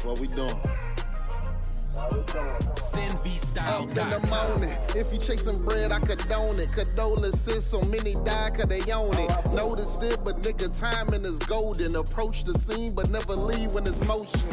What we doing? Up in the morning, if you chasing bread, I condone it. Condolences, so many die cause they own it. Noticed it, but nigga, timing is golden. Approach the scene, but never leave when it's motion.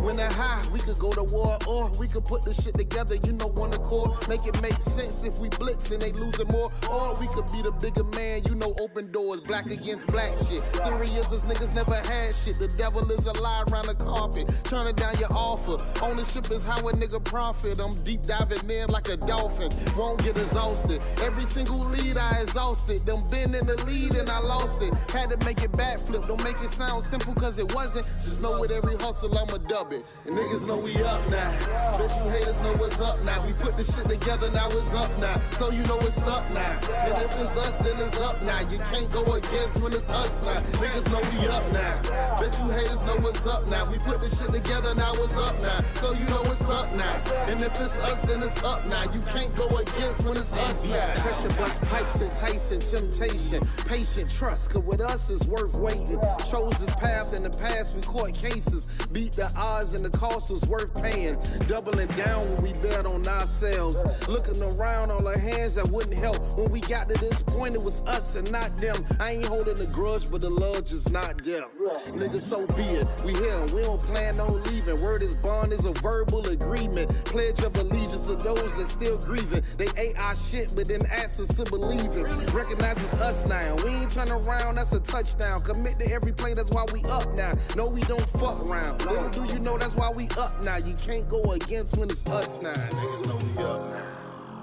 When they're high, we could go to war, or we could put this shit together, you know, one accord. Make it make sense. If we blitz, then they losing more. Or we could be the bigger man, you know, open doors, black against black shit. Theory is us niggas never had shit. The devil is a lie around the carpet. Turning down your offer. Ownership is how a nigga profit. I'm deep diving in like a dolphin. Won't get exhausted. Every single lead I exhausted. Them been in the lead and I lost it. Had to make it backflip. Don't make it sound simple cause it wasn't. Just know with every hustle I'ma dub it. And niggas know we up now. Bet you haters know what's up now. We put this shit together, now it's up now. So you know it's up now. And if it's us, then it's up now. You can't go against when it's us now. Niggas know we up now. Bet you haters know what's up now. We put this shit together, now it's up now. So you know it's up now. And if it's us, then it's up now. You can't go against when it's us now. Pressure bust pipes, enticing temptation. Patient trust, cause with us it's worth waiting. Chose this path in the past, we caught cases. Beat the odds and the cost was worth paying. Doubling down when we bet on ourselves. Looking around, all our hands that wouldn't help. When we got to this point, it was us and not them. I ain't holding a grudge, but the love just not them. Nigga, so be it. We here, we don't plan on leaving. Word is bond is a verbal agreement. Pledge of allegiance to those that still grieving. They ate our shit, but then asked us to believe it. Recognize it's us now. We ain't turn around, that's a touchdown. Commit to every play, that's why we up now. No, we don't fuck around. Little do you know, that's why we up now. You can't go against when it's us now. Niggas know we up now.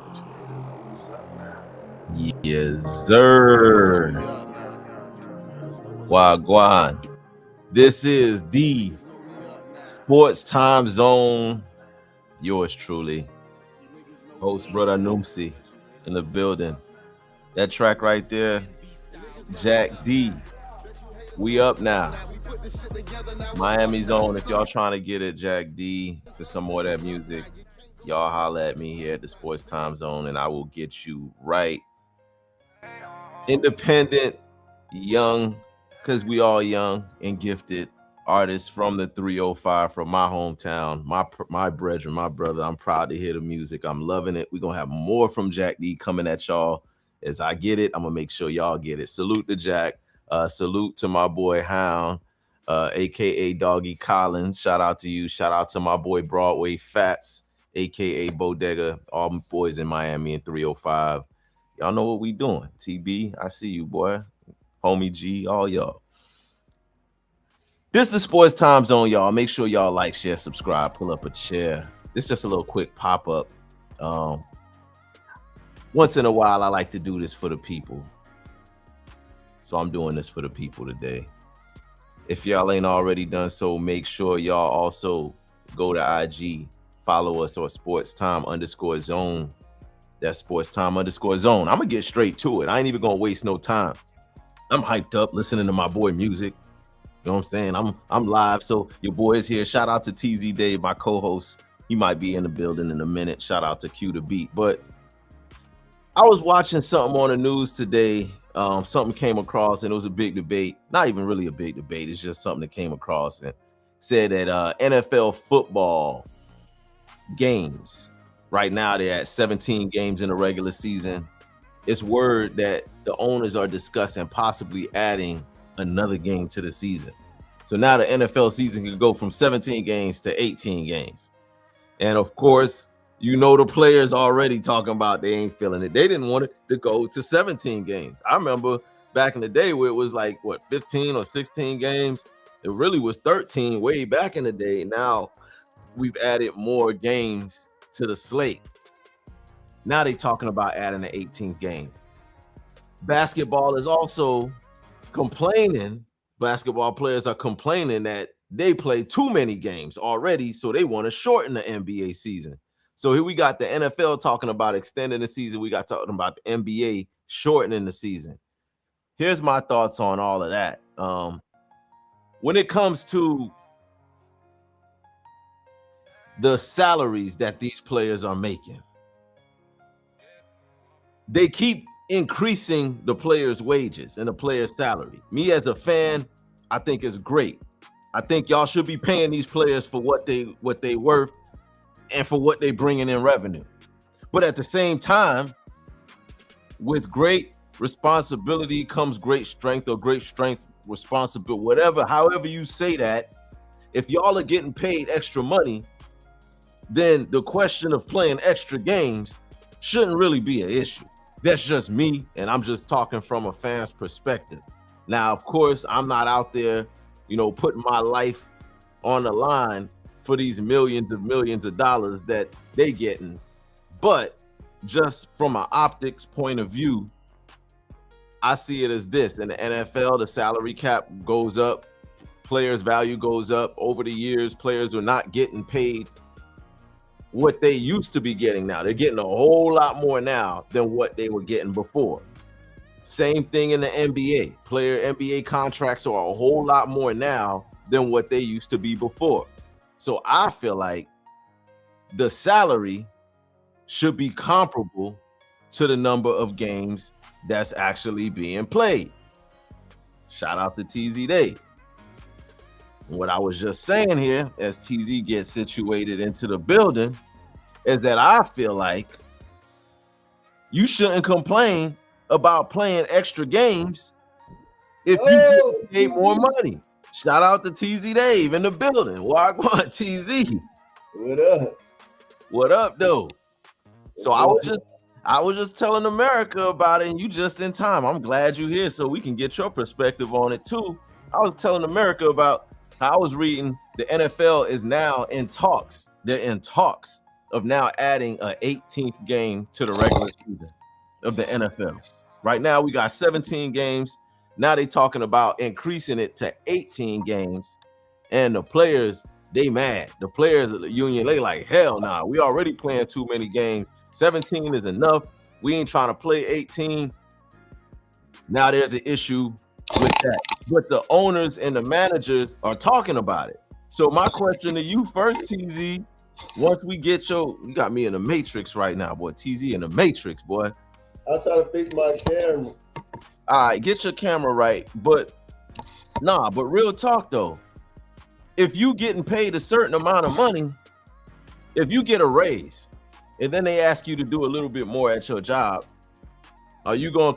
But you haters know what's up now. Yes, sir. Wagwan. This is the Sports Time Zone. Yours truly, host Brother Numsi in the building. That track right there, Jack D. We up now. Miami's on. If y'all trying to get it, Jack D, for some more of that music, y'all holla at me here at the Sports Time Zone, and I will get you right. Independent, young, because we all young and gifted artists from the 305 from my hometown, my brethren, my brother. I'm proud to hear the music. I'm loving it. We're going to have more from Jack D coming at y'all. As I get it, I'm going to make sure y'all get it. Salute to Jack. Salute to my boy Hound, a.k.a. Doggy Collins. Shout out to you. Shout out to my boy Broadway Fats, a.k.a. Bodega. All my boys in Miami and 305. Y'all know what we doing. TB, I see you, boy. Homie G, all y'all. This is the Sports Time Zone, y'all. Make sure y'all like, share, subscribe, pull up a chair. This is just a little quick pop-up. Once in a while, I like to do this for the people. So I'm doing this for the people today. If y'all ain't already done so, make sure y'all also go to IG, follow us on sportstime_zone. That's sportstime_zone. I'm going to get straight to it. I ain't even going to waste no time. I'm hyped up listening to my boy music. You know what I'm saying? I'm live, so your boy is here. Shout out to TZ Dave, my co-host. He might be in the building in a minute. Shout out to Q the Beat. But I was watching something on the news today. Something came across, and it was a big debate. Not even really a big debate. It's just something that came across and said that NFL football games, right now they're at 17 games in the regular season. It's word that the owners are discussing possibly adding another game to the season. So now the NFL season can go from 17 games to 18 games. And of course, you know the players already talking about they ain't feeling it. They didn't want it to go to 17 games. I remember back in the day where it was like, 15 or 16 games? It really was 13 way back in the day. Now we've added more games to the slate. Now they talking about adding an 18th game. Basketball is also complaining. Basketball players are complaining that they play too many games already, so they want to shorten the NBA season. So here we got the NFL talking about extending the season. We got talking about the NBA shortening the season. Here's my thoughts on all of that. When it comes to the salaries that these players are making, they keep increasing the players' wages and the players' salary. Me as a fan, I think it's great. I think y'all should be paying these players for what they worth and for what they bringing in revenue. But at the same time, with great responsibility comes great strength, or great strength, responsibility, whatever, however you say that. If y'all are getting paid extra money, then the question of playing extra games shouldn't really be an issue. That's just me, and I'm just talking from a fan's perspective. Now, of course, I'm not out there, putting my life on the line for these millions of dollars that they getting. But just from an optics point of view, I see it as this. In the NFL, the salary cap goes up, players' value goes up. Over the years, players are not getting paid what they used to be getting now. They're getting a whole lot more now than what they were getting before. Same thing in the NBA. NBA contracts are a whole lot more now than what they used to be before. So I feel like the salary should be comparable to the number of games that's actually being played. Shout out to TZ Day. What I was just saying here, as TZ gets situated into the building, is that I feel like you shouldn't complain about playing extra games if you get paid more money. Shout out to TZ Dave in the building. Wagwan TZ. What up? What up, though? So I was just telling America about it, and you just in time. I'm glad you're here so we can get your perspective on it too. I was telling America about how I was reading the NFL is now in talks. They're in talks of now adding an 18th game to the regular season of the NFL. Right now we got 17 games. Now they talking about increasing it to 18 games. And the players, they mad. The players of the union, they like, hell nah, we already playing too many games. 17 is enough. We ain't trying to play 18. Now there's an issue with that. But the owners and the managers are talking about it. So my question to you first, TZ, once we get you got me in the matrix right now, boy. TZ in the matrix, boy. I'm trying to fix my camera. All right, get your camera right. But real talk though. If you getting paid a certain amount of money, if you get a raise, and then they ask you to do a little bit more at your job, are you going?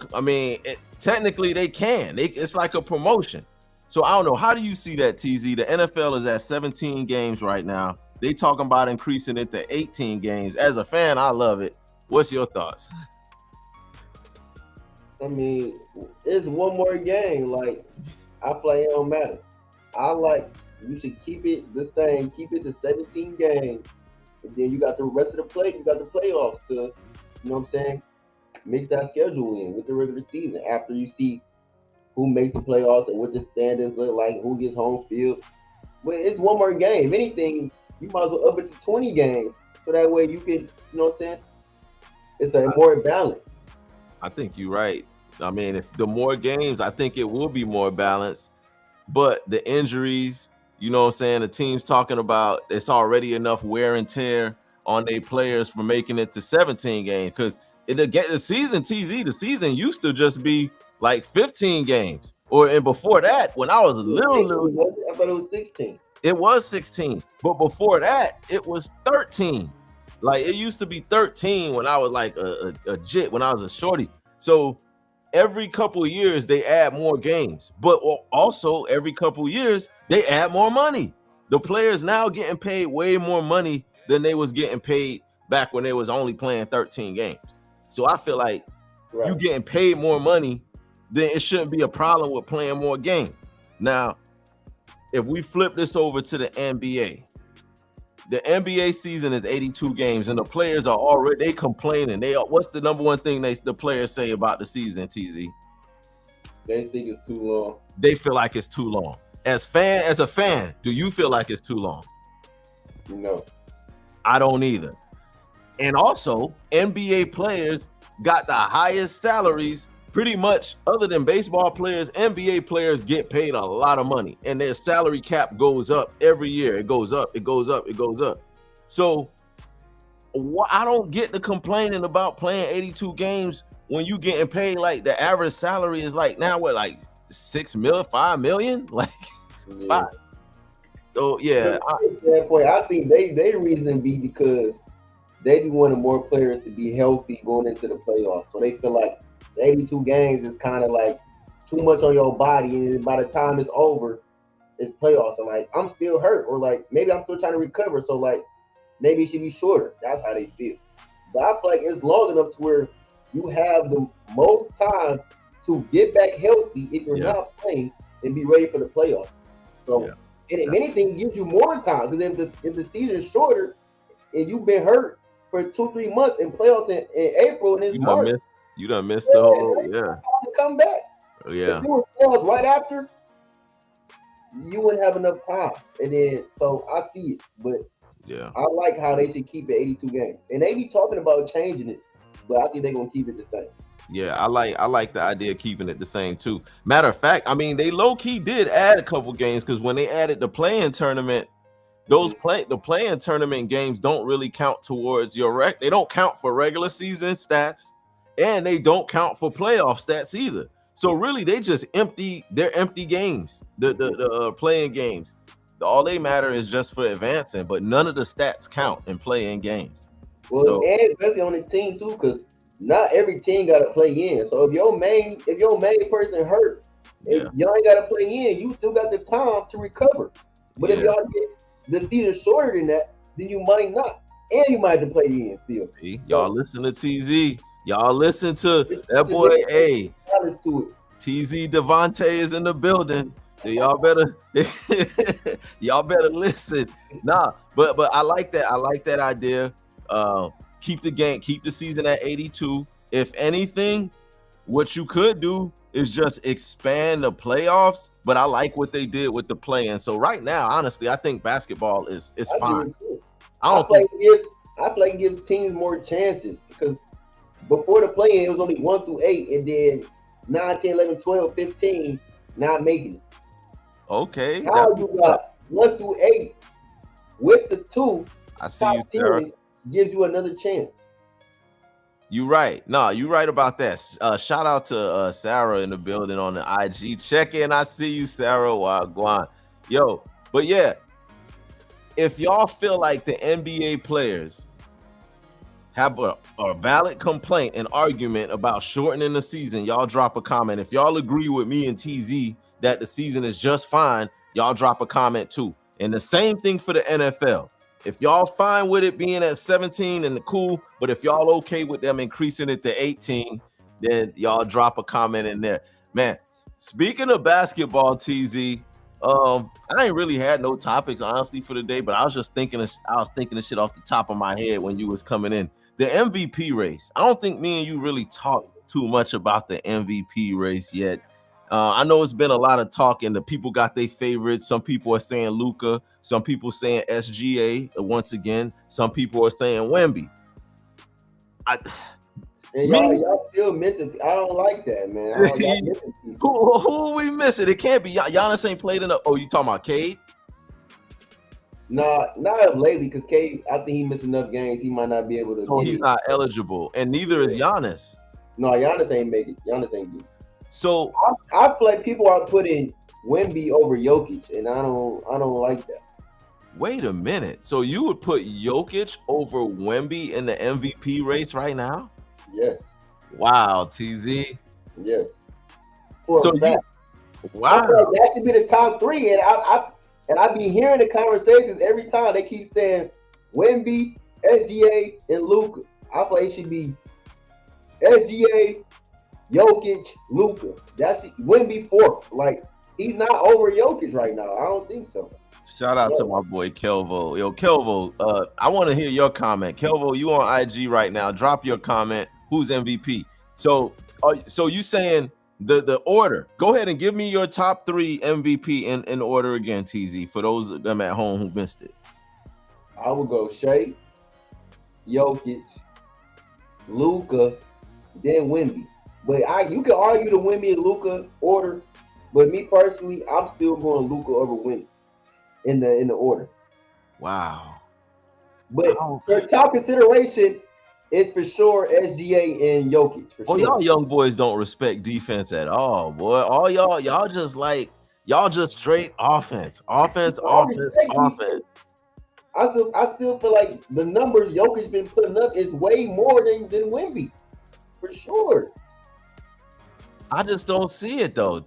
Technically they can. It's like a promotion. So I don't know. How do you see that, TZ? The NFL is at 17 games right now. They talking about increasing it to 18 games. As a fan, I love it. What's your thoughts? I mean, it's one more game. Like, I play, it don't matter. I like, you should keep it the same. Keep it to 17 games. And then you got the rest of the play. You got the playoffs to, you know what I'm saying, mix that schedule in with the regular season. After you see who makes the playoffs and what the standings look like, who gets home field. But it's one more game. If anything, you might as well up it to 20 games. So that way you can, you know what I'm saying? It's a more balance. I think you're right. I mean, if the more games, I think it will be more balanced. But the injuries, you know what I'm saying? The team's talking about it's already enough wear and tear on their players for making it to 17 games. Because the season used to just be like 15 games. And before that, when I was little, I thought it was 16. It was 16. But before that, it was 13. Like, it used to be 13 when I was like a jit, when I was a shorty. So every couple of years, they add more games. But also, every couple of years, they add more money. The players now getting paid way more money than they was getting paid back when they was only playing 13 games. So I feel like you getting paid more money, then it shouldn't be a problem with playing more games. Now, if we flip this over to the NBA, the NBA season is 82 games, and the players are already complaining. What's the number one thing the players say about the season, TZ? They think it's too long. They feel like it's too long. As a fan, do you feel like it's too long? No. I don't either. And also, NBA players got the highest salaries pretty much, other than baseball players. NBA players get paid a lot of money, and their salary cap goes up every year. It goes up, it goes up, it goes up. So I don't get the complaining about playing 82 games when you getting paid like the average salary is like now what, like 6 million, 5 million? Like, Oh yeah, standpoint, I think they reason be because they be wanting more players to be healthy going into the playoffs. So they feel like 82 games is kind of like too much on your body, and by the time it's over, it's playoffs. So like I'm still hurt, or like maybe I'm still trying to recover. So like maybe it should be shorter. That's how they feel. But I feel like it's long enough to where you have the most time to get back healthy if you're not playing and be ready for the playoffs. So, and if anything, gives you more time because if the season is shorter and you've been hurt for 2-3 months in playoffs in April and it's March, you done missed the whole to come back. Yeah. If you were playoffs right after, you wouldn't have enough time. And then so I see it, but yeah, I like how they should keep it 82 games, and they be talking about changing it, but I think they're gonna keep it the same. Yeah, I like the idea of keeping it the same too. Matter of fact, I mean they low key did add a couple games because when they added the play-in tournament, the play-in tournament games don't really count towards your They don't count for regular season stats, and they don't count for playoff stats either. So really, they just empty games, the play-in games. All they matter is just for advancing, but none of the stats count in play-in games. Well, and especially on the team too, because not every team got to play in. So if your main person hurt, if y'all ain't got to play in, you still got the time to recover. But if y'all get the season shorter than that, then you might not, and you might have to play in still. Y'all listen to TZ. Y'all listen to that boy. Hey, TZ Devontae is in the building. Y'all better listen. Nah, but I like that. I like that idea. Keep the season at 82. If anything, what you could do is just expand the playoffs. But I like what they did with the play-in. So right now, honestly, I think basketball is fine. I feel like it gives teams more chances because before the play-in, it was only 1 through 8, and then 9, 10, 11, 12, 15 not making it. Okay. Now you got 1 through 8 with the 2. I see you, Sarah. Gives you another chance. You right. No, you right about that. Shout out to Sarah in the building on the IG. Check in. I see you, Sarah. Wagwan. Yo, but yeah, if y'all feel like the NBA players have a valid complaint and argument about shortening the season, y'all drop a comment. If y'all agree with me and TZ that the season is just fine, y'all drop a comment too. And the same thing for the NFL. If y'all fine with it being at 17 and the cool, but if y'all okay with them increasing it to 18, then y'all drop a comment in there. Man, speaking of basketball, TZ, I ain't really had no topics honestly for the day, but I was just thinking of shit off the top of my head when you was coming in. The MVP race. I don't think me and you really talked too much about the MVP race yet. I know it's been a lot of talk, and the people got their favorites. Some people are saying Luka. Some people saying SGA. Once again, some people are saying Wemby. Y'all still missing. I don't like that, man. Who are we missing? It can't be Giannis ain't played enough. Oh, you talking about Cade? Nah, not lately, because Cade, I think he missed enough games. He might not be able to. So he's not eligible, and neither is Giannis. No, Giannis ain't make it. Giannis ain't good. So I feel like people are putting Wemby over Jokic, and I don't like that. Wait a minute. So you would put Jokic over Wemby in the MVP race right now? Yes. Wow, TZ. Yes. Wow. I feel like that should be the top 3, and I be hearing the conversations every time. They keep saying Wemby, SGA, and Luka. I feel like it should be SGA, Jokic, Luka. That's Wemby 4th. Like, he's not over Jokic right now. I don't think so. Shout out to my boy Kelvo. Yo, Kelvo, I want to hear your comment. Kelvo, you on IG right now. Drop your comment. Who's MVP? So you saying the order? Go ahead and give me your top 3 MVP in order again, TZ, for those of them at home who missed it. I would go Shea, Jokic, Luka, then Wemby. But you can argue the Wemby and Luka order, but me personally, I'm still going Luka over Wemby in the order. Wow. But for top consideration, it's for sure SGA and Jokic. Y'all young boys don't respect defense at all, boy. All y'all just like Y'all just straight offense. I respect Offense. I still feel like the numbers Jokic been putting up is way more than Wemby, for sure. I just don't see it though.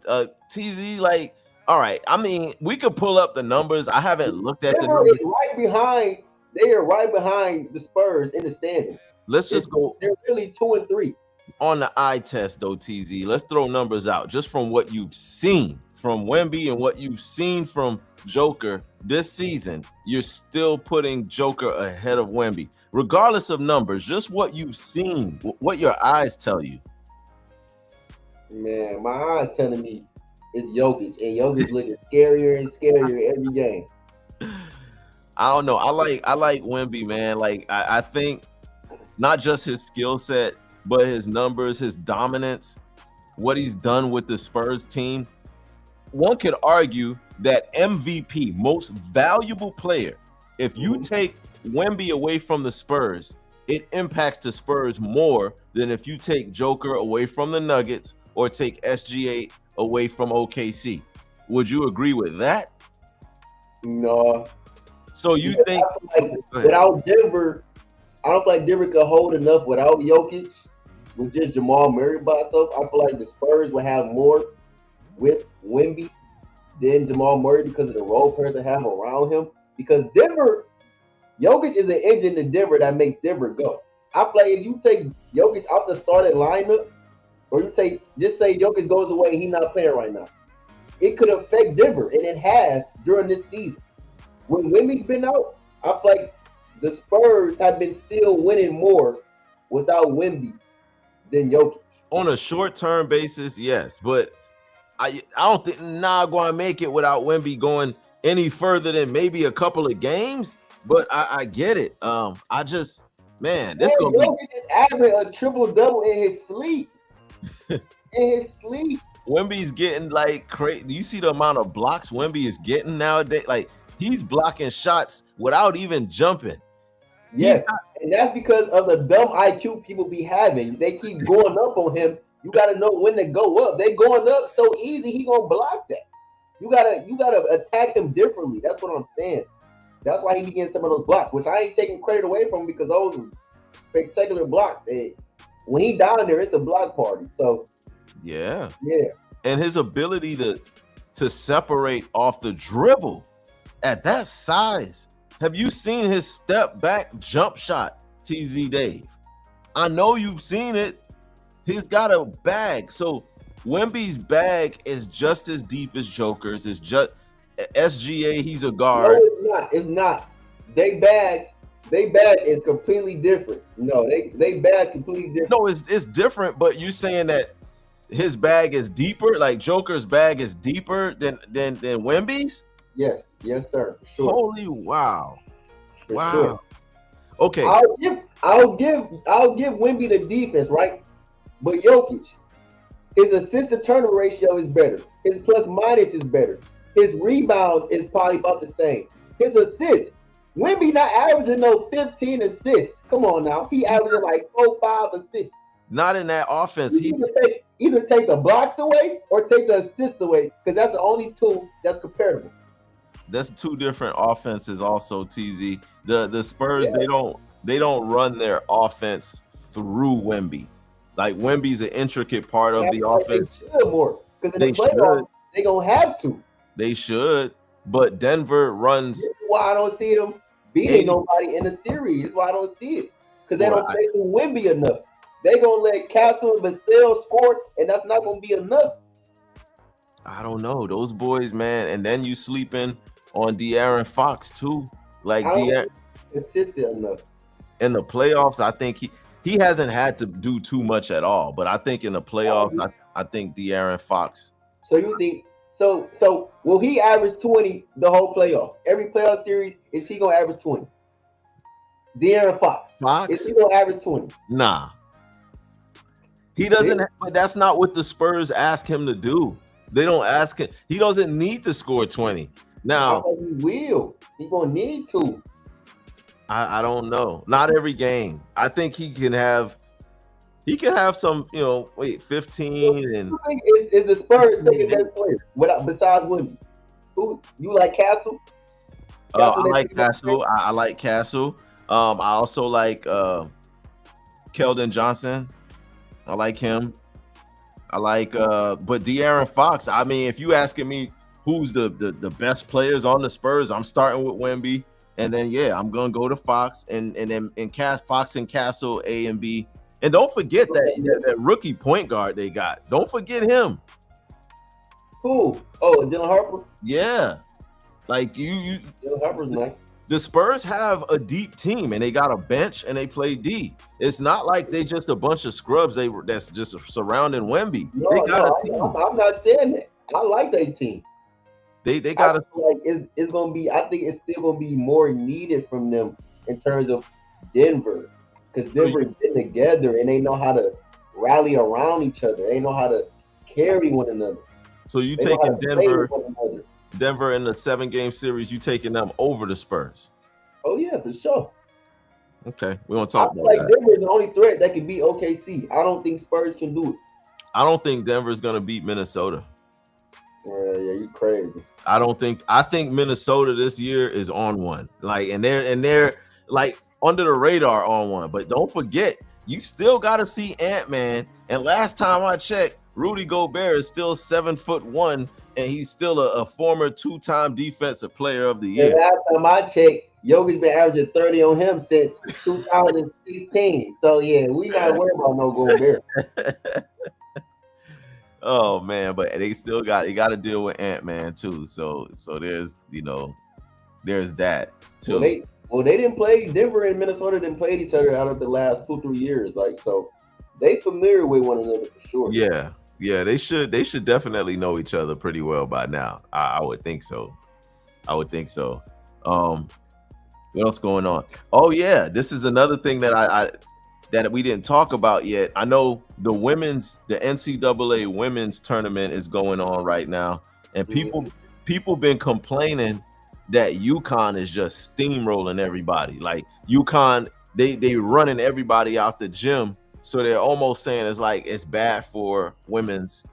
TZ, like, all right. I mean, we could pull up the numbers. I haven't looked at the Denver numbers. is right behind. They are right behind the Spurs in the standings. Let's just go They're really 2 and 3. on the eye test though, TZ. Let's throw numbers out just from what you've seen from Wemby and what you've seen from Joker this season. You're still putting Joker ahead of Wemby, regardless of numbers. Just what you've seen, what your eyes tell you. Man, my eyes telling me it's Jokic, and Jokic looking scarier and scarier every game. I don't know. I like Wemby, man. Like I think not just his skill set, but his numbers, his dominance, what he's done with the Spurs team. One could argue that MVP, most valuable player, if you take Wemby away from the Spurs, it impacts the Spurs more than if you take Joker away from the Nuggets or take SGA away from OKC. Would you agree with that? No. So you think without Denver, I don't feel like Denver could hold enough without Jokic, with just Jamal Murray by itself. I feel like the Spurs would have more with Wemby than Jamal Murray because of the role players they have around him. Because Denver, Jokic is an engine to Denver that makes Denver go. I feel like if you take Jokic out the starting lineup, or you just say Jokic goes away and he's not playing right now, it could affect Denver, and it has during this season. When Wemby's been out, I feel like the Spurs have been still winning more without Wemby than Jokic. On a short-term basis, yes, but I don't think going to make it without Wemby going any further than maybe a couple of games. But I get it. I just, man, this gonna Jokic is averaging a triple-double in his sleep. Wemby's getting like crazy. Do you see the amount of blocks Wemby is getting nowadays? Like, he's blocking shots without even jumping. Yes, and that's because of the dumb IQ people be having. They keep going up on him. You got to know when to go up. They going up so easy, he gonna block that. You gotta attack him differently. That's what I'm saying. That's why he be getting some of those blocks, which I ain't taking credit away from because those are spectacular blocks. When he down there, it's a block party. So yeah, and his ability to separate off the dribble at that size. Have you seen his step back jump shot, TZ Dave? I know you've seen it. He's got a bag. So Wemby's bag is just as deep as Joker's. It's just SGA. He's a guard. No, it's not. They bag is completely different. No, they bag completely different. No, it's different. But you saying that his bag is deeper, like Joker's bag is deeper than Wemby's? Yes, sir. Sure. Holy wow. Wow. Sure. Okay. I'll give Wemby the defense, right? But Jokic, his assist to turnover ratio is better. His plus minus is better. His rebounds is probably about the same. His assists, Wemby not averaging no 15 assists. Come on now. He averaging like 4-5 assists. Not in that offense. Either take the blocks away or take the assists away, because that's the only two that's comparable. That's two different offenses also, TZ. The Spurs, they don't run their offense through Wemby. Like, Wemby's an intricate part of the offense. They should more, because in the playoffs, they're going to have to. They should, but Denver runs. This is why I don't see them beating nobody in the series. This is why I don't see it, because they don't play through Wemby enough. They're going to let Castle and Vassell score, and that's not going to be enough. I don't know. Those boys, man. And then you sleeping on De'Aaron Fox, too. Like, De'Aaron. Consistent enough. In the playoffs, I think he hasn't had to do too much at all. But I think in the playoffs, I think De'Aaron Fox. So you think so will he average 20 the whole playoffs? Every playoff series, is he gonna average 20? De'Aaron Fox. Is he gonna average 20? Nah. He doesn't, but that's not what the Spurs ask him to do. They don't ask him. He doesn't need to score 20. Now he will. He's gonna need to. I don't know. Not every game. I think he He can have some, 15 and Who think is the Spurs second best player besides Wemby? Who you like? Castle? I That like second best player? Castle. I like Castle. I also like Keldon Johnson. I like him. I like but De'Aaron Fox. I mean, if you asking me who's the best players on the Spurs, I'm starting with Wemby. And then I'm gonna go to Fox and then Fox and Castle A and B. And don't forget that rookie point guard they got. Don't forget him. Who? Oh, Dylan Harper. Yeah, like you. Dylan Harper's nice. The Spurs have a deep team and they got a bench and they play D. It's not like they just a bunch of scrubs that's just surrounding Wemby. No, they got a team. I'm not saying that. I like their team. They got a like it's gonna be. I think it's still gonna be more needed from them in terms of Denver, because Denver's been together and they know how to rally around each other. They know how to carry one another. So you taking Denver in the 7-game series? You taking them over the Spurs? Oh yeah, for sure. Okay, we want to talk about like that. Denver is the only threat that can beat OKC. I don't think Spurs can do it. I don't think Denver's gonna beat Minnesota. Yeah, you crazy. I think Minnesota this year is on one. Like, and they're like under the radar on one. But don't forget, you still got to see Ant-Man. And last time I checked, Rudy Gobert is still 7'1", and he's still a former 2-time defensive player of the year. And last time I checked, Jokic's been averaging 30 on him since 2016. So yeah, we not worried about no Gobert. Oh man, but they still got to deal with Ant-Man too. So there's there's that too. Well, they didn't play. Denver and Minnesota didn't play each other out of the last 2-3 years. Like, so they familiar with one another for sure. Yeah, they should definitely know each other pretty well by now. I would think so. What else going on? Oh yeah, this is another thing that that we didn't talk about yet. I know the NCAA women's tournament is going on right now, and people been complaining that UConn is just steamrolling everybody. Like UConn, they running everybody out the gym, so they're almost saying it's bad for women's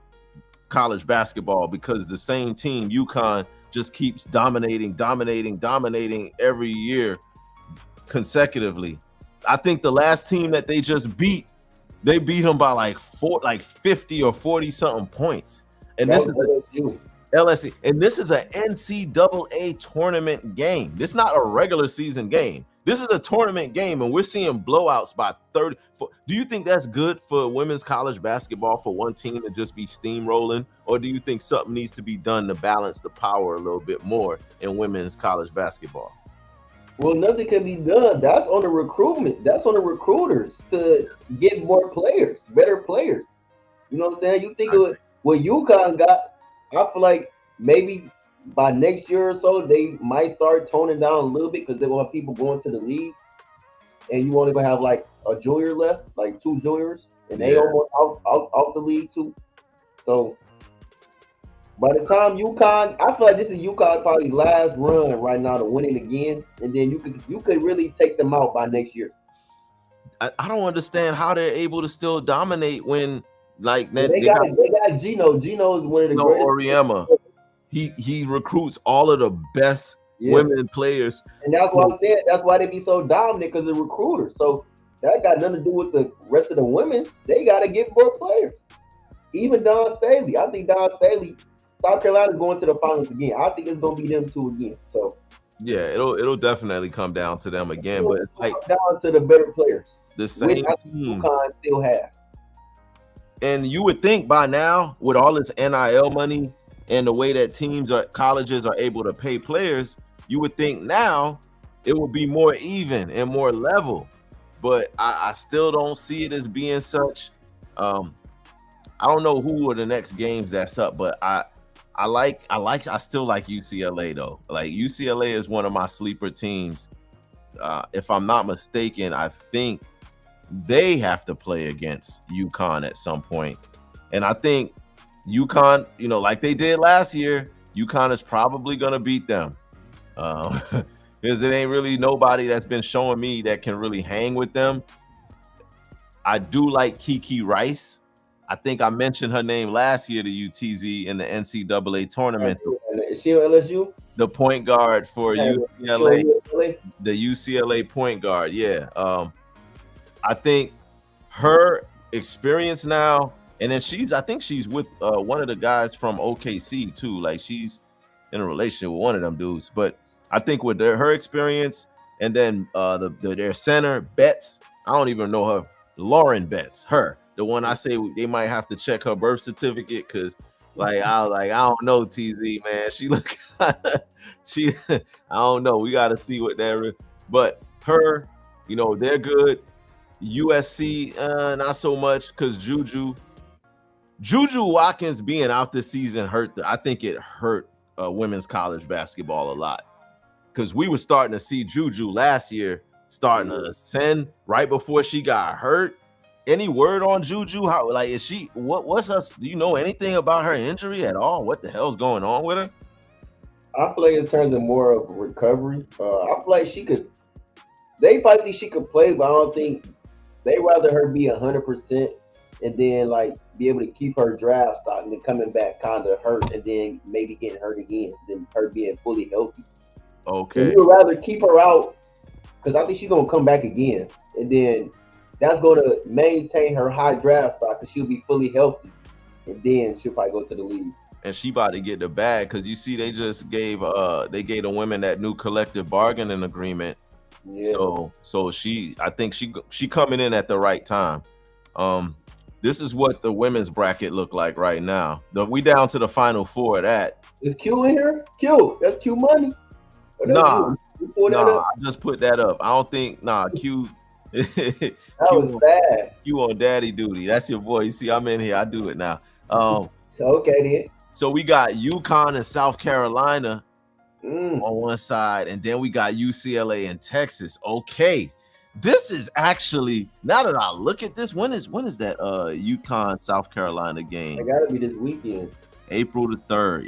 college basketball because the same team, UConn, just keeps dominating every year consecutively. I think the last team that they just beat, they beat them by like 50 or 40 something points. And this is LSU, and this is an NCAA tournament game. This is not a regular season game. This is a tournament game, and we're seeing blowouts by 30. Do you think that's good for women's college basketball for one team to just be steamrolling, or do you think something needs to be done to balance the power a little bit more in women's college basketball? Well, nothing can be done. That's on the recruitment. That's on the recruiters to get more players, better players. You know what I'm saying? You think of what UConn got, I feel like maybe by next year or so, they might start toning down a little bit because they will have people going to the league. And you only gonna have like a junior left, like 2 juniors, and they almost out the league too. So by the time UConn, I feel like this is UConn probably last run right now to win it again, and then you could really take them out by next year. I don't understand how they're able to still dominate when they got Gino. Gino is one of the greatest. Auriemma. He recruits all of the best women players, and that's why I said that's why they be so dominant, because of recruiters. So that got nothing to do with the rest of the women. They got to get more players. Even Dawn Staley, I think Dawn Staley, South Carolina's going to the finals again. I think it's gonna be them 2 again. So yeah, it'll definitely come down to them again. But it's like down to the better players, the same team UConn still has. And you would think by now, with all this NIL money and the way that colleges are able to pay players, you would think now it would be more even and more level. But I still don't see it as being such. I don't know who are the next games that's up, but I still like UCLA though. Like UCLA is one of my sleeper teams. If I'm not mistaken, I think they have to play against UConn at some point. And I think UConn, like they did last year, UConn is probably going to beat them. Because it ain't really nobody that's been showing me that can really hang with them. I do like Kiki Rice. I think I mentioned her name last year to UTZ in the NCAA tournament. Is she on LSU? The point guard for Yeah, UCLA, UCLA? the UCLA point guard. Yeah. I think her experience now, and then I think she's with one of the guys from OKC too. Like she's in a relationship with one of them dudes. But I think with her experience, and then their center Betts, I don't even know her, Lauren Betts, the one I say they might have to check her birth certificate because I don't know, TZ, man. She look I don't know. We got to see what they're, but her, they're good. USC, not so much because Juju Watkins being out this season I think it hurt women's college basketball a lot because we were starting to see Juju last year starting to ascend right before she got hurt. Any word on Juju? How is she? What's her? Do you know anything about her injury at all? What the hell's going on with her? I feel like in terms of more of recovery, I feel like she could. They probably think she could play, but I don't think they rather her be 100% and then be able to keep her draft stock and then coming back kind of hurt and then maybe getting hurt again than her being fully healthy. Okay. So you would rather keep her out because I think she's gonna come back again, and then that's going to maintain her high draft stock because she'll be fully healthy, and then she'll probably go to the league. And she about to get the bag because you see they just gave the women that new collective bargaining agreement. Yeah. So I think she coming in at the right time. This is what the women's bracket look like right now. We down to the final four of that. Is Q in here? Q, that's Q money. Nah, I just put that up. I don't think Q. That was bad. You on daddy duty. That's your boy. You see, I'm in here. I do it now. Okay then. So we got UConn and South Carolina on one side, and then we got UCLA and Texas. Okay. This is actually, now that I look at this, when is that UConn South Carolina game? It gotta be this weekend. April the 3rd.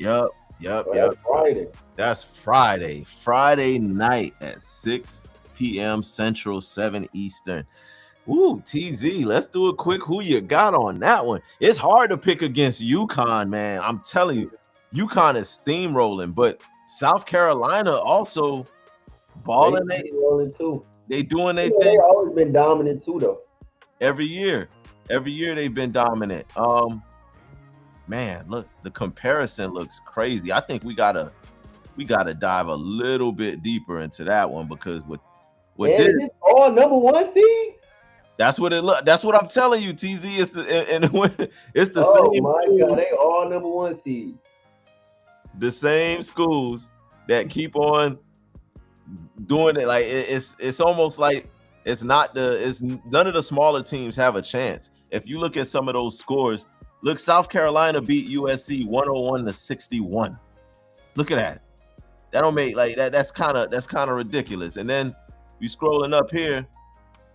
Yep. That's Friday. That's Friday. Friday night at 6 p.m. Central, 7 Eastern. Ooh, TZ, let's do a quick who you got on that one. It's hard to pick against UConn, man. I'm telling you, UConn is steamrolling, but South Carolina also balling. They doing their thing. They've always been dominant too, though. Every year they've been dominant. Man, look, the comparison looks crazy. I think we gotta dive a little bit deeper into that one because with it's all number one seed. That's what it look. That's what I'm telling you, TZ. It's the same. Oh my God, they all number one seed. The same schools that keep on doing it. Like it's almost like it's none of the smaller teams have a chance. If you look at some of those scores, look, South Carolina beat USC 101-61. Look at that. That don't make that's kind of ridiculous. And then you scrolling up here,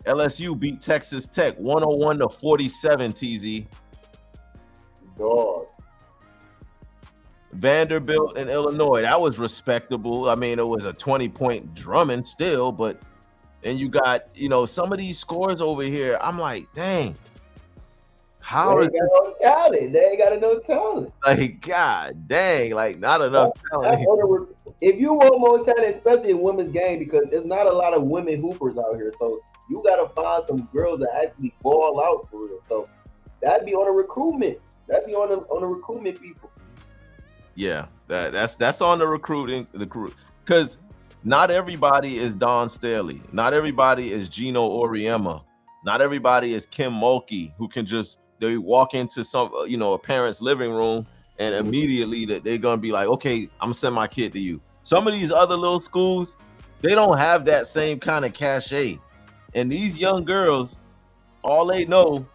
LSU beat Texas Tech 101-47. TZ. God. Vanderbilt and Illinois, that was respectable. I mean, it was a 20-point drumming still, but then you got some of these scores over here. I'm like, dang, how they ain't got no talent? They ain't got enough talent. Like, God dang, like not enough talent. If you want more talent, especially in women's game, because there's not a lot of women hoopers out here, so you got to find some girls that actually ball out for real. So that'd be on a recruitment. That'd be on the recruitment people. Yeah, that's on the recruiting, because not everybody is Dawn Staley. Not everybody is Gino Auriemma. Not everybody is Kim Mulkey, who can just they walk into some a parent's living room and immediately that they're gonna be like, okay, I'm gonna send my kid to you. Some of these other little schools, they don't have that same kind of cachet, and these young girls, all they know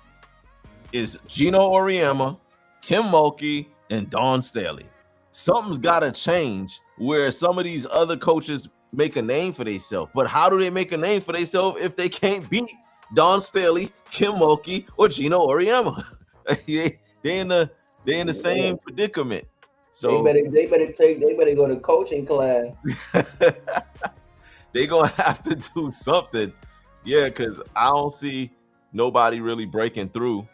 is Gino Auriemma, Kim Mulkey, and Dawn Staley. Something's got to change where some of these other coaches make a name for themselves. But how do they make a name for themselves if they can't beat Dawn Staley, Kim Mulkey, or Gino Auriemma? they in the same predicament. So they better go to coaching class. They gonna have to do something. Yeah, because I don't see nobody really breaking through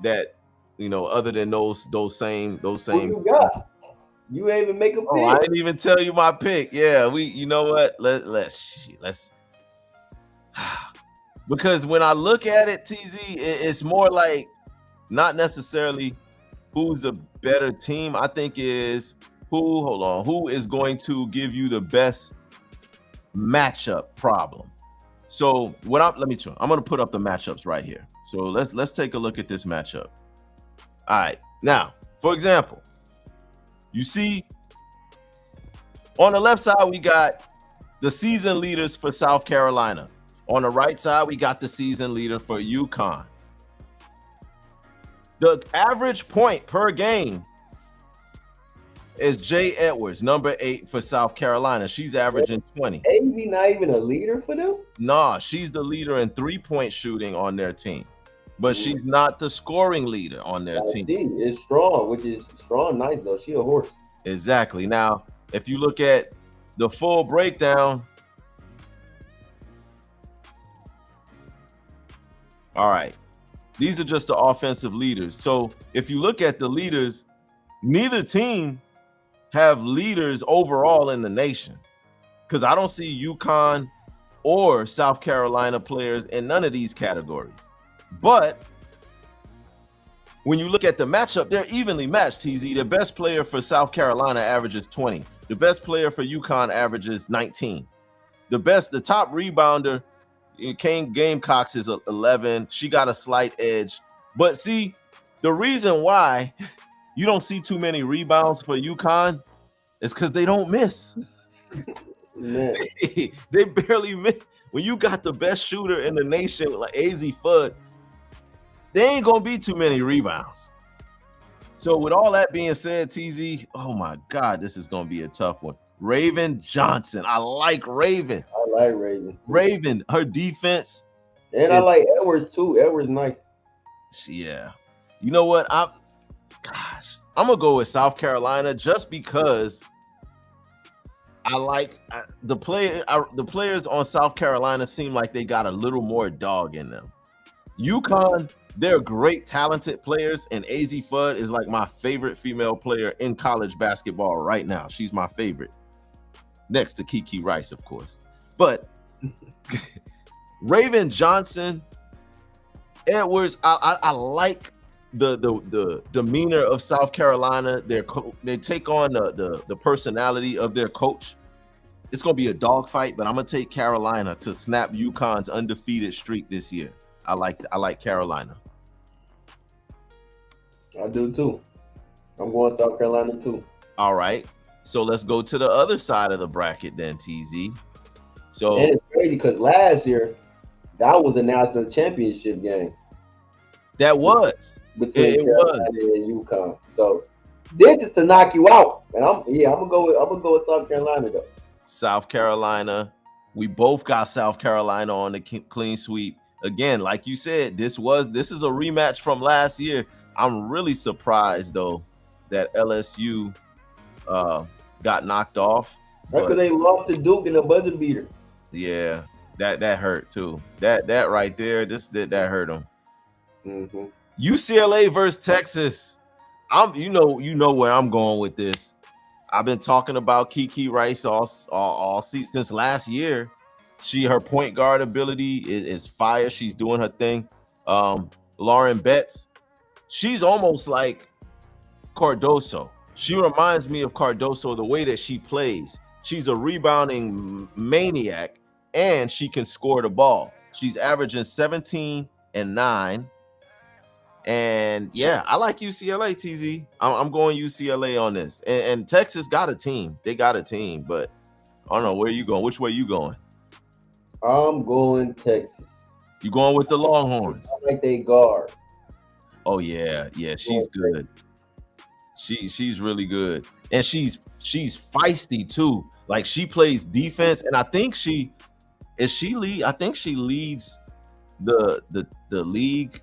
that, other than those same. Who you got? You ain't even make a pick. Oh, I didn't even tell you my pick. Yeah, you know what? Let's because when I look at it, TZ, it's more like not necessarily who's the better team. I think is who is going to give you the best matchup problem. So let me try. I'm going to put up the matchups right here. So let's take a look at this matchup. All right. Now, for example, you see on the left side, we got the season leaders for South Carolina. On the right side, we got the season leader for UConn. The average point per game is Jay Edwards, number 8 for South Carolina. She's averaging 20. AZ not even a leader for them? Nah, she's the leader in 3-point shooting on their team. But she's not the scoring leader on their team. It's Strong, which is Strong nice, though. She a horse. Exactly. Now, if you look at the full breakdown, all right, these are just the offensive leaders. So if you look at the leaders, neither team have leaders overall in the nation, because I don't see UConn or South Carolina players in none of these categories. But when you look at the matchup, they're evenly matched, TZ. The best player for South Carolina averages 20. The best player for UConn averages 19. The top rebounder, Kane Gamecocks, is 11. She got a slight edge. But see, the reason why you don't see too many rebounds for UConn is because they don't miss. They barely miss. When you got the best shooter in the nation, like AZ Fudd, there ain't going to be too many rebounds. So with all that being said, TZ, oh my God, this is going to be a tough one. Raven Johnson. I like Raven. I like Raven. Raven, her defense. And I like Edwards too. Edwards nice. Yeah. You know what? I'm going to go with South Carolina just because I like the players on South Carolina seem like they got a little more dog in them. UConn, they're great, talented players, and AZ Fudd is like my favorite female player in college basketball right now. She's my favorite, next to Kiki Rice, of course. But Raven Johnson, Edwards, I like the demeanor of South Carolina. They take on the personality of their coach. It's gonna be a dogfight, but I'm gonna take Carolina to snap UConn's undefeated streak this year. I like Carolina. I do too. I'm going South Carolina too. All right. So let's go to the other side of the bracket then, TZ. So and it's crazy because last year that was a national championship game. That was between Carolina and UConn. So this is to knock you out. And I'm gonna go with South Carolina though. South Carolina. We both got South Carolina on the clean sweep. Again, like you said, this is a rematch from last year. I'm really surprised though that LSU got knocked off. Because they lost to Duke in a buzzer beater. Yeah, that hurt too. That right there, that hurt them. Mm-hmm. UCLA versus Texas. You know where I'm going with this. I've been talking about Kiki Rice all since last year. Her point guard ability is fire. She's doing her thing. Lauren Betts, she's almost like Cardoso. She reminds me of Cardoso the way that she plays. She's a rebounding maniac, and she can score the ball. She's averaging 17 and 9. And yeah, I like UCLA, TZ. I'm going UCLA on this. And Texas got a team. They got a team, but I don't know. Where are you going? Which way you going? I'm going Texas. You going with the Longhorns? I like they guard. Oh yeah, she's good. She's really good, and she's feisty too. Like she plays defense, and I think she leads the league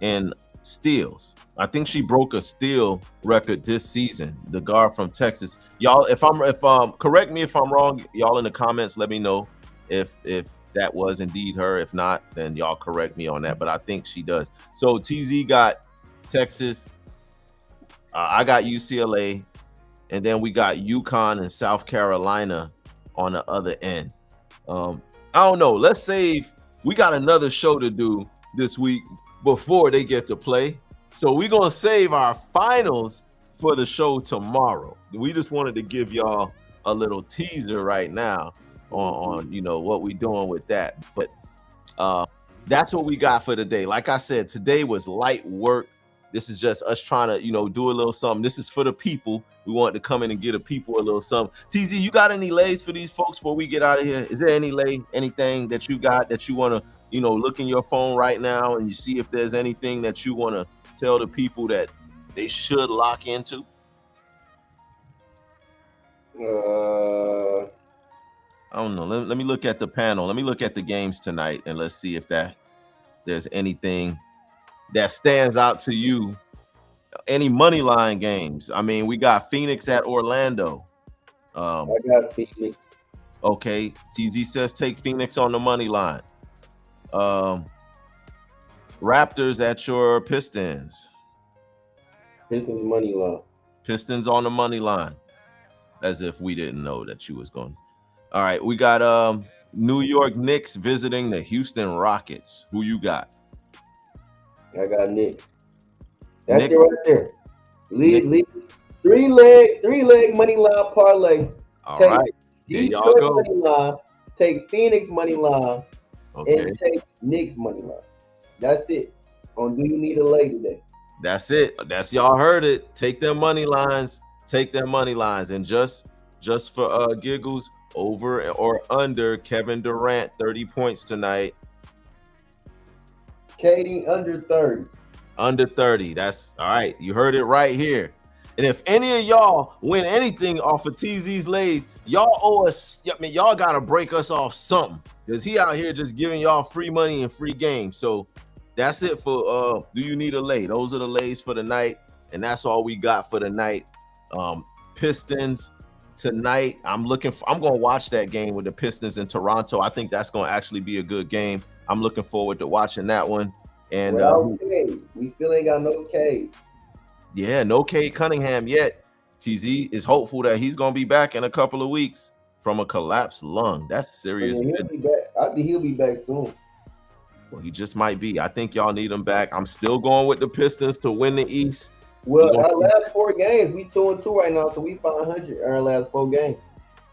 in steals. I think she broke a steal record this season. The guard from Texas, y'all. If I'm correct me if I'm wrong, y'all in the comments. Let me know if that was indeed her. If not, then y'all correct me on that. But I think she does. So TZ got Texas. I got UCLA. And then we got UConn and South Carolina on the other end. I don't know. Let's save. We got another show to do this week before they get to play. So we're going to save our finals for the show tomorrow. We just wanted to give y'all a little teaser right now on what we're doing with that. But that's what we got for today. Like I said, today was light work. This is just us trying to, do a little something. This is for the people. We want to come in and get the people a little something. TZ, you got any lays for these folks before we get out of here? Is there anything that you got that you want to, look in your phone right now and you see if there's anything that you want to tell the people that they should lock into? I don't know. Let me look at the panel. Let me look at the games tonight and let's see if there's anything that stands out to you. Any money line games? I mean, we got Phoenix at Orlando. I got Phoenix. Okay, TZ says take Phoenix on the money line. Raptors at your Pistons. Pistons money line. Pistons on the money line. As if we didn't know that you was going. All right, we got New York Knicks visiting the Houston Rockets. Who you got? I got Knicks. That's it right there. Lead. Three leg money line parlay. All right. There y'all go. Money line, take Phoenix money line, okay, and take Knicks money line. That's it. On Do You Need a Lay today? That's it. That's y'all heard it. Take them money lines. Take them money lines. And just for giggles, over or under Kevin Durant, 30 points tonight. KD under 30. Under 30. That's all right. You heard it right here. And if any of y'all win anything off of TZ's lays, y'all owe us. I mean, y'all gotta break us off something, because he out here just giving y'all free money and free games. So that's it for Do You Need a Lay? Those are the lays for the night, and that's all we got for the night. Pistons tonight. I'm gonna watch that game with the Pistons in Toronto. I think that's gonna actually be a good game. I'm looking forward to watching that one. And we still ain't got no K. Yeah, no Cade Cunningham yet. TZ is hopeful that he's gonna be back in a couple of weeks from a collapsed lung. That's serious. He'll be back. I think he'll be back soon. Well, he just might be. I think y'all need him back. I'm still going with the Pistons to win the East. Well, our last 4 games, we 2-2 right now, so we 500 our last 4 games.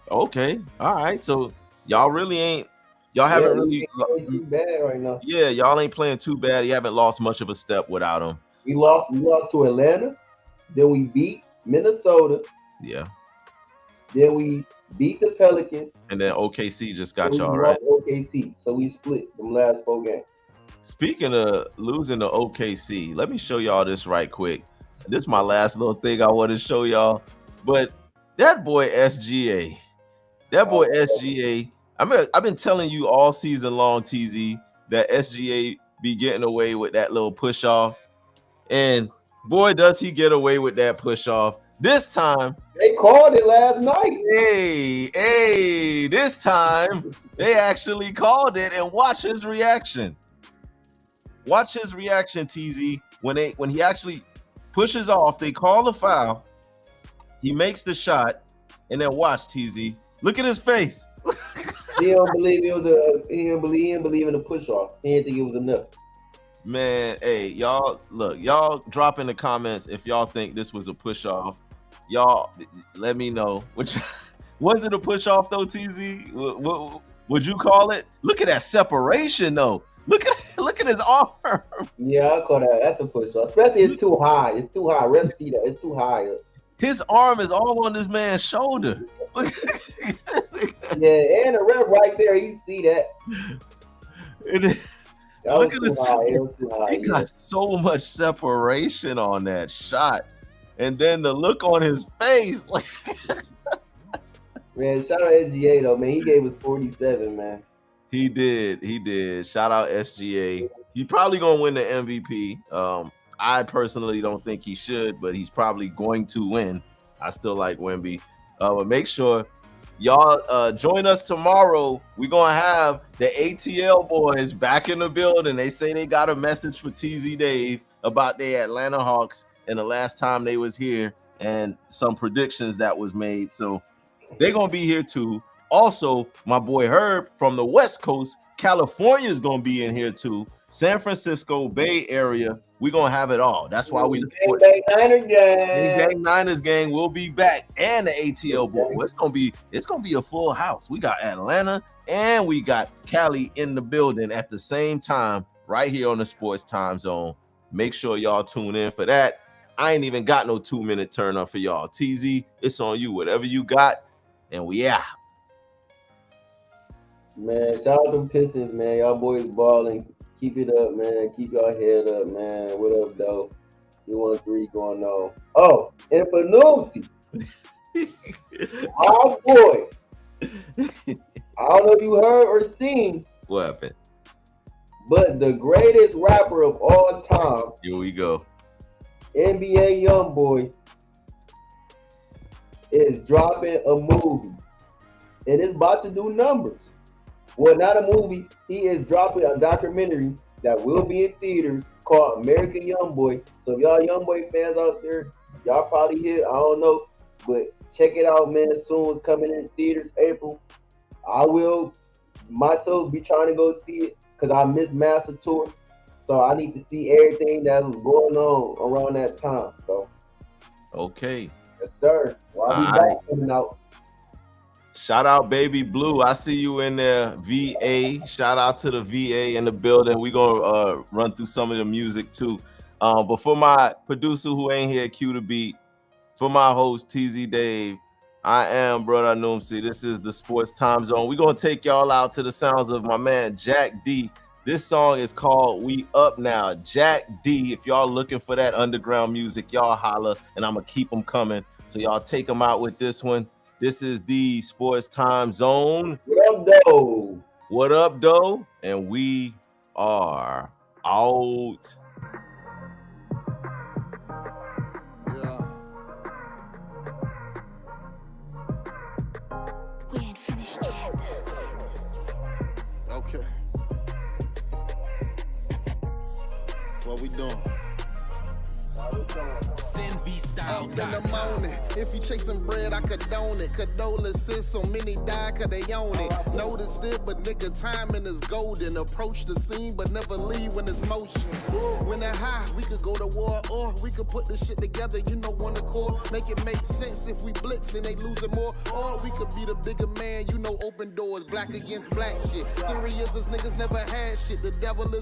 Okay, all right. So y'all haven't really playing too bad right now. Yeah, y'all ain't playing too bad. You haven't lost much of a step without him. We lost to Atlanta, then we beat Minnesota. Yeah. Then we beat the Pelicans. And then OKC just got y'all right. OKC, so we split them last 4 games. Speaking of losing to OKC, let me show y'all this right quick. This is my last little thing I want to show y'all. But that boy SGA, I've been telling you all season long, TZ, that SGA be getting away with that little push off. And boy, does he get away with that push off. This time, they called it last night. Hey, this time they actually called it, and watch his reaction. Watch his reaction, TZ. When he actually pushes off, they call the foul. He makes the shot, and then watch, TZ. Look at his face. He don't believe it was he didn't believe in the push off. He didn't think it was enough. Man, hey, y'all drop in the comments if y'all think this was a push off. Y'all let me know. Which was it a push off though, TZ? What would you call it? Look at that separation though. Look at his arm. Yeah, I call that. That's a push off. Especially it's too high. It's too high. Refs see that. It's too high. His arm is all on this man's shoulder. Yeah, and the ref right there, he see that. Look at this. He got so much separation on that shot. And then the look on his face. Man, shout out SGA though, man. He gave us 47, man. He did. Shout out SGA. He probably gonna win the MVP. I personally don't think he should, but he's probably going to win. I still like Wemby. But make sure Y'all join us tomorrow. We're gonna have the ATL boys back in the building. They say they got a message for TZ Dave about the Atlanta Hawks and the last time they was here and some predictions that was made. So they're gonna be here too. Also, my boy Herb from the West Coast, California is gonna be in here too. San Francisco Bay Area, we're gonna have it all. That's why we Gang Niners gang will be back, and the ATL boy. It's gonna be a full house. We got Atlanta and we got Cali in the building at the same time, right here on the Sports Time Zone. Make sure y'all tune in for that. I ain't even got no 2-minute turn up for y'all. TZ, it's on you. Whatever you got, and we out. Man, shout out them Pistons, man. Y'all boys balling. Keep it up, man. Keep y'all head up, man. What up, though? 313 going on. Oh, and for Noopsy, our boy. I don't know if you heard or seen. What happened? But the greatest rapper of all time. Here we go. NBA Youngboy is dropping a movie. And it's about to do numbers. Well, not a movie. He is dropping a documentary that will be in theaters called American Youngboy. So if y'all Youngboy fans out there, y'all probably here. I don't know. But check it out, man. Soon it's coming in theaters, April. I will myself be trying to go see it because I missed Master Tour. So I need to see everything that was going on around that time. So okay. Yes, sir. Well, I'll be back coming out. Shout out Baby Blue. I see you in there, VA. Shout out to the VA in the building. We're gonna run through some of the music too. But for my producer who ain't here, cue the beat. For my host, TZ Dave, I am Brother Noomsi. This is the Sports Time Zone. We're gonna take y'all out to the sounds of my man Jack D. This song is called We Up Now. Jack D, if y'all looking for that underground music, y'all holler, and I'm gonna keep them coming. So y'all take them out with this one. This is the Sports Time Zone. What up, though? What up, though? And we are out. Yeah. We ain't finished yet. Okay. What we doing? Up in the morning, if you chasing bread, I condone it. Condolences, so many die cause they own it. Noticed it, but nigga, timing is golden. Approach the scene, but never leave when it's motion. When they're high, we could go to war, or we could put this shit together, you know, one accord. Make it make sense. If we blitz, then they losing more. Or we could be the bigger man, you know, open doors, black against black shit. Theory is this niggas never had shit. The devil is